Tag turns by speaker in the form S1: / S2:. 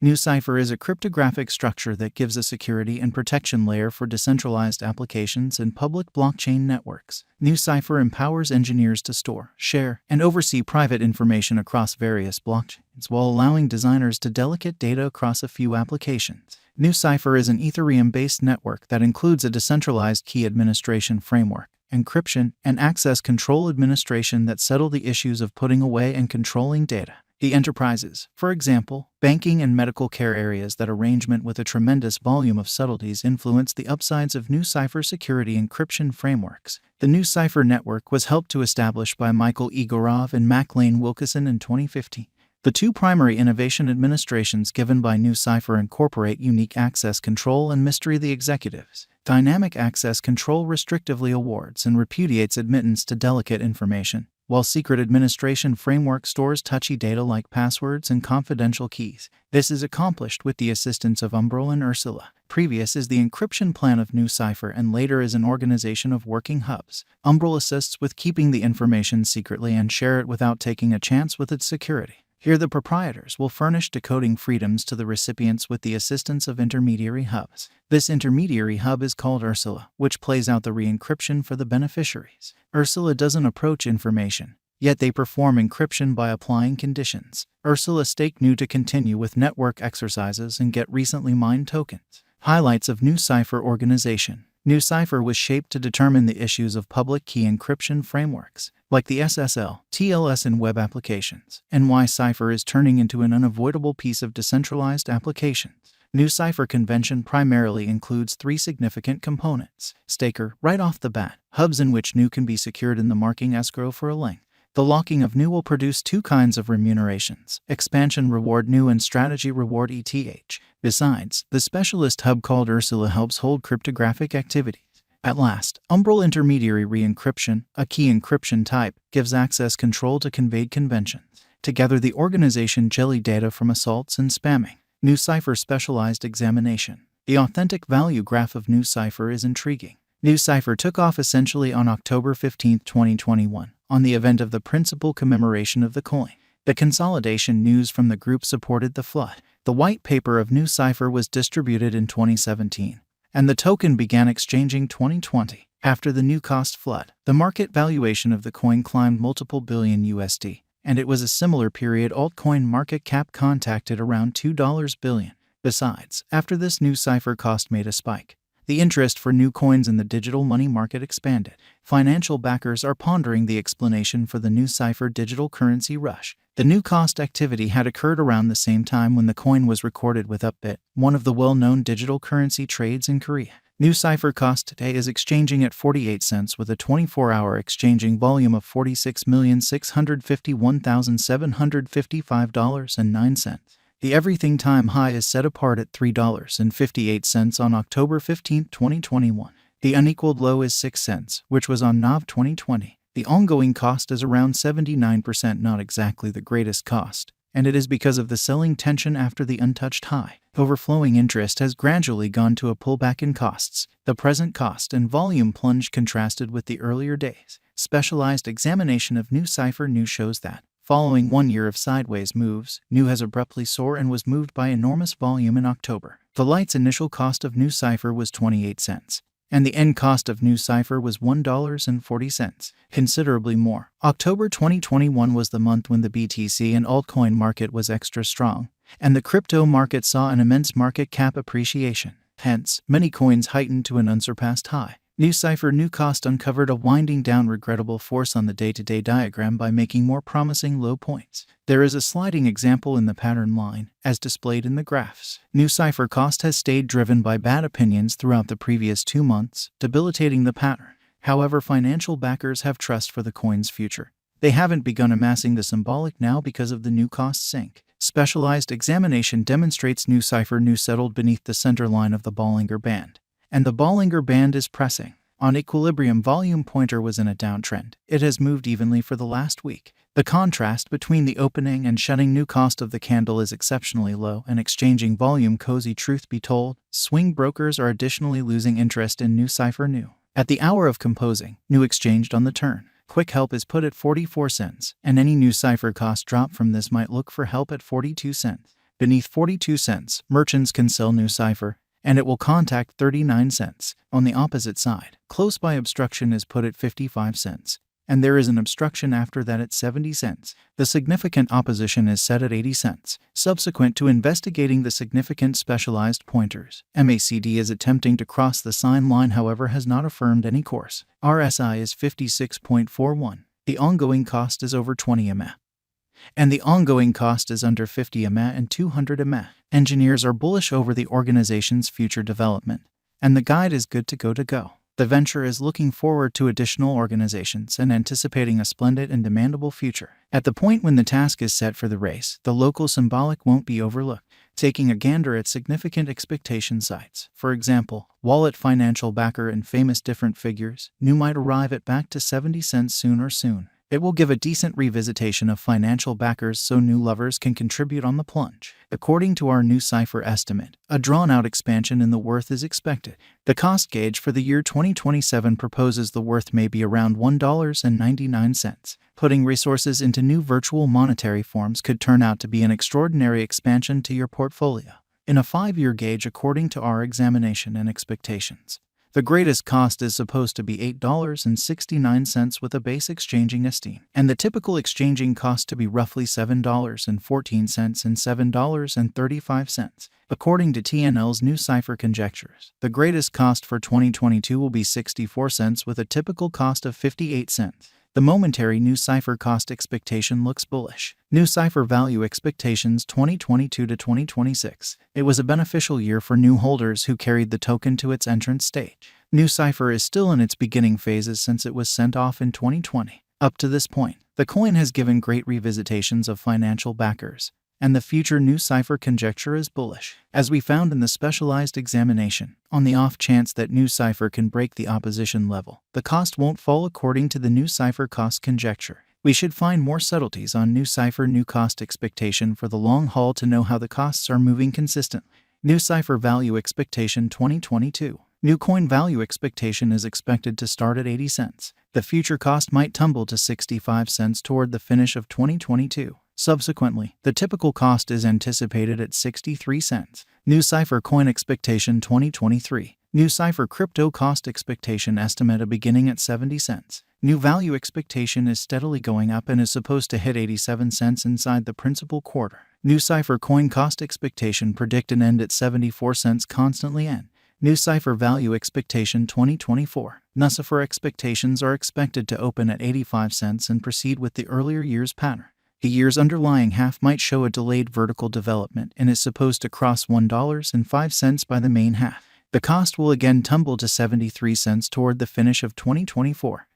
S1: Nucypher is a cryptographic structure that gives a security and protection layer for decentralized applications and public blockchain networks. Nucypher empowers engineers to store, share, and oversee private information across various blockchains while allowing designers to delegate data across a few applications. Nucypher is an Ethereum-based network that includes a decentralized key administration framework, encryption, and access control administration that settle the issues of putting away and controlling data. The enterprises, for example, banking and medical care areas, that arrangement with a tremendous volume of subtleties influence the upsides of Nucypher security encryption frameworks. The Nucypher network was helped to establish by Michael Igorov and Maclane Wilkeson in 2015. The two primary innovation administrations given by Nucypher incorporate unique access control and mystery the executives. Dynamic access control restrictively awards and repudiates admittance to delicate information, while secret administration framework stores touchy data like passwords and confidential keys. This is accomplished with the assistance of Umbral and Ursula. Previous is the encryption plan of Nucypher and later is an organization of working hubs. Umbral assists with keeping the information secretly and share it without taking a chance with its security. Here the proprietors will furnish decoding freedoms to the recipients with the assistance of intermediary hubs. This intermediary hub is called Ursula, which plays out the re-encryption for the beneficiaries. Ursula doesn't approach information, yet they perform encryption by applying conditions. Ursula stake Nu to continue with network exercises and get recently mined tokens. Highlights of Nucypher organization. Nucypher was shaped to determine the issues of public key encryption frameworks, like the SSL, TLS in web applications, and why Cypher is turning into an unavoidable piece of decentralized applications. Nucypher convention primarily includes three significant components. Staker, right off the bat, hubs in which Nu can be secured in the marking escrow for a length. The locking of Nu will produce two kinds of remunerations: expansion reward Nu and strategy reward ETH. Besides, the specialist hub called Ursula helps hold cryptographic activities. At last, Umbral intermediary re-encryption, a key encryption type, gives access control to conveyed conventions. Together the organization jelly data from assaults and spamming. Nucypher specialized examination. The authentic value graph of Nucypher is intriguing. Nucypher took off essentially on October 15, 2021, on the event of the principal commemoration of the coin. The consolidation news from the group supported the flood. The white paper of Nucypher was distributed in 2017, and the token began exchanging 2020. After the new cost flood, the market valuation of the coin climbed multiple billion USD, and it was a similar period altcoin market cap contacted around $2 billion. Besides, after this Nucypher cost made a spike, the interest for new coins in the digital money market expanded. Financial backers are pondering the explanation for the Nucypher digital currency rush. The new cost activity had occurred around the same time when the coin was recorded with Upbit, one of the well-known digital currency trades in Korea. Nucypher cost today is exchanging at 48 cents with a 24-hour exchanging volume of $46,651,755.09. The everything time high is set apart at $3.58 on October 15, 2021. The unequaled low is 6 cents, which was on Nov 2020. The ongoing cost is around 79%, not exactly the greatest cost, and it is because of the selling tension after the untouched high. Overflowing interest has gradually gone to a pullback in costs. The present cost and volume plunge contrasted with the earlier days. Specialized examination of Nucypher Nu shows that, following 1 year of sideways moves, Nu has abruptly soared and was moved by enormous volume in October. The light's initial cost of Nucypher was 28 cents. And the end cost of Nucypher was $1.40, considerably more. October 2021 was the month when the BTC and altcoin market was extra strong, and the crypto market saw an immense market cap appreciation. Hence, many coins heightened to an unsurpassed high. Nucypher Nu cost uncovered a winding down regrettable force on the day-to-day diagram by making more promising low points. There is a sliding example in the pattern line, as displayed in the graphs. Nucypher cost has stayed driven by bad opinions throughout the previous 2 months, debilitating the pattern. However, financial backers have trust for the coin's future. They haven't begun amassing the symbolic now because of the new cost sink. Specialized examination demonstrates Nucypher Nu settled beneath the center line of the Bollinger Band, and the Bollinger Band is pressing. On equilibrium, volume pointer was in a downtrend. It has moved evenly for the last week. The contrast between the opening and shutting Nu cost of the candle is exceptionally low and exchanging volume cozy. Truth be told, swing brokers are additionally losing interest in Nucypher Nu. At the hour of composing, Nu exchanged on the turn. Quick help is put at 44 cents, and any Nucypher cost drop from this might look for help at 42 cents. beneath 42 cents. Merchants can sell Nucypher, and it will contact 39 cents. On the opposite side, close by obstruction is put at 55 cents. And there is an obstruction after that at 70 cents. The significant opposition is set at 80 cents. Subsequent to investigating the significant specialized pointers, MACD is attempting to cross the sign line, however has not affirmed any course. RSI is 56.41. The ongoing cost is over 20 mA. And the ongoing cost is under 50 mA and 200 mA. Engineers are bullish over the organization's future development, and the guide is good to go. The venture is looking forward to additional organizations and anticipating a splendid and demandable future. At the point when the task is set for the race, the local symbolic won't be overlooked. Taking a gander at significant expectation sites, for example, Wallet, Financial Backer, and famous different figures, New might arrive at back to 70 cents soon. It will give a decent revisitation of financial backers so new lovers can contribute on the plunge. According to our Nucypher estimate, a drawn-out expansion in the worth is expected. The cost gauge for the year 2027 proposes the worth may be around $1.99. Putting resources into new virtual monetary forms could turn out to be an extraordinary expansion to your portfolio. In a 5-year gauge, according to our examination and expectations, the greatest cost is supposed to be $8.69 with a base exchanging esteem, and the typical exchanging cost to be roughly $7.14 and $7.35. According to TNL's Nucypher conjectures, the greatest cost for 2022 will be 64 cents with a typical cost of 58 cents. The momentary Nucypher cost expectation looks bullish. Nucypher value expectations 2022 to 2026. It was a beneficial year for new holders who carried the token to its entrance stage. Nucypher is still in its beginning phases since it was sent off in 2020. Up to this point, the coin has given great revisitations of financial backers, and the future Nucypher conjecture is bullish. As we found in the specialized examination, on the off chance that Nucypher can break the opposition level, the cost won't fall according to the Nucypher cost conjecture. We should find more subtleties on Nucypher new cost expectation for the long haul to know how the costs are moving consistently. Nucypher value expectation 2022. New coin value expectation is expected to start at 80 cents. The future cost might tumble to 65 cents toward the finish of 2022. Subsequently, the typical cost is anticipated at 63 cents. Nucypher coin expectation 2023. Nucypher crypto cost expectation estimate beginning at 70 cents. New value expectation is steadily going up and is supposed to hit 87 cents inside the principal quarter. Nucypher coin cost expectation predict an end at 74 cents constantly end. Nucypher value expectation 2024. Nucypher expectations are expected to open at 85 cents and proceed with the earlier year's pattern. The year's underlying half might show a delayed vertical development and is supposed to cross $1.05 by the main half. The cost will again tumble to 73 cents toward the finish of 2024.